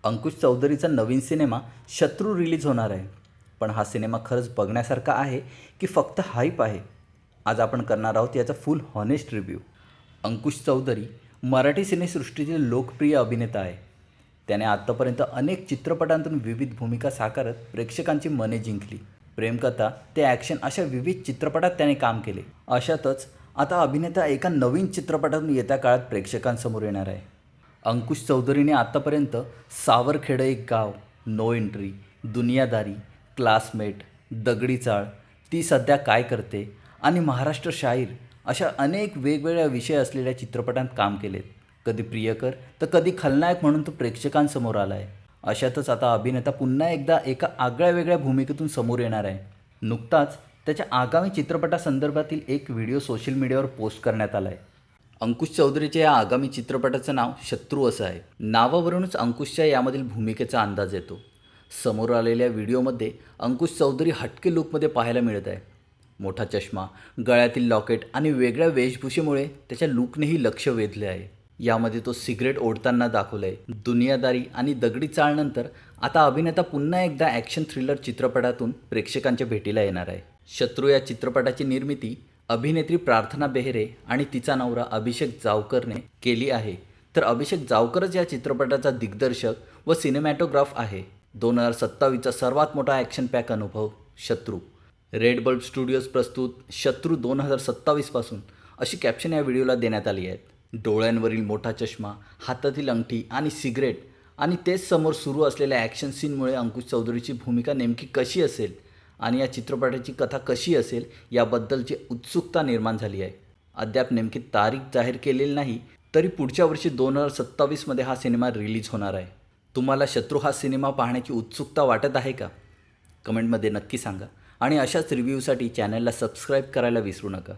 अंकुश चौधरीचा नवीन cinema शत्रू release होणार आहे. पण हा सिनेमा खरंच बघण्यासारखा आहे की फक्त हाईप आहे? आज आपण करणार आहोत याचा फुल हॉनेस्ट रिव्ह्यू. अंकुश चौधरी मराठी सिनेसृष्टीतील लोकप्रिय अभिनेता आहे. त्याने आत्तापर्यंत अनेक चित्रपटांतून विविध भूमिका साकारत प्रेक्षकांची मने जिंकली. प्रेमकथा ते ॲक्शन अशा विविध चित्रपटात त्याने काम केले. अशातच आता अभिनेता एका नवीन चित्रपटातून येत्या काळात प्रेक्षकांसमोर येणार आहे. अंकुश चौधरीने आत्तापर्यंत सावरखेडं एक गाव, नो एंट्री, दुनियादारी, क्लासमेट, दगडी चाळ, ती सध्या काय करते आणि महाराष्ट्र शाहीर अशा अनेक वेगवेगळ्या विषय असलेल्या चित्रपटांत काम केलेत. कधी प्रियकर तर कधी खलनायक म्हणून तो प्रेक्षकांसमोर आला आहे. अशातच आता अभिनेता पुन्हा एकदा एका आगळ्या भूमिकेतून समोर येणार आहे. नुकताच त्याच्या आगामी चित्रपटासंदर्भातील एक व्हिडिओ सोशल मीडियावर पोस्ट करण्यात आला आहे. अंकुश चौधरीच्या या आगामी चित्रपटाचं नाव शत्रू असं आहे. नावावरूनच अंकुशच्या यामधील भूमिकेचा अंदाज येतो. समोर आलेल्या व्हिडिओमध्ये अंकुश चौधरी हटके लुकमध्ये पाहायला मिळत आहे. मोठा चष्मा, गळ्यातील लॉकेट आणि वेगळ्या वेशभूषेमुळे त्याच्या लुकनेही लक्ष वेधले आहे. यामध्ये तो सिगरेट ओढताना दाखवलं आहे. दुनियादारी आणि दगडी चाळनंतर आता अभिनेता पुन्हा एकदा ॲक्शन थ्रिलर चित्रपटातून प्रेक्षकांच्या भेटीला येणार आहे. शत्रू या चित्रपटाची निर्मिती अभिनेत्री प्रार्थना बेहरे आणि तिचा नवरा अभिषेक जावकरने केली आहे. तर अभिषेक जावकरच या चित्रपटाचा दिग्दर्शक व सिनेमॅटोग्राफ आहे. 2027चा सर्वात मोठा ॲक्शन पॅक अनुभव शत्रू. रेड बल्ब स्टुडिओज प्रस्तुत शत्रू 2027पासून अशी कॅप्शन या व्हिडिओला देण्यात आली आहेत. डोळ्यांवरील मोठा चष्मा, हातातील अंगठी आणि सिगरेट आणि तेच समोर सुरू असलेल्या ॲक्शन सीनमुळे अंकुश चौधरीची भूमिका नेमकी कशी असेल आणि या चित्रपटाची कथा कशी असेल याबद्दलची उत्सुकता निर्माण झाली आहे. अद्याप नेमकी तारीख जाहीर केलेली नाही, तरी पुढच्या वर्षी 2027मध्ये हा सिनेमा रिलीज होणार आहे. तुम्हाला शत्रू हा सिनेमा पाहण्याची उत्सुकता वाटत आहे का? कमेंटमध्ये नक्की सांगा आणि अशाच रिव्ह्यूसाठी चॅनलला सबस्क्राईब करायला विसरू नका.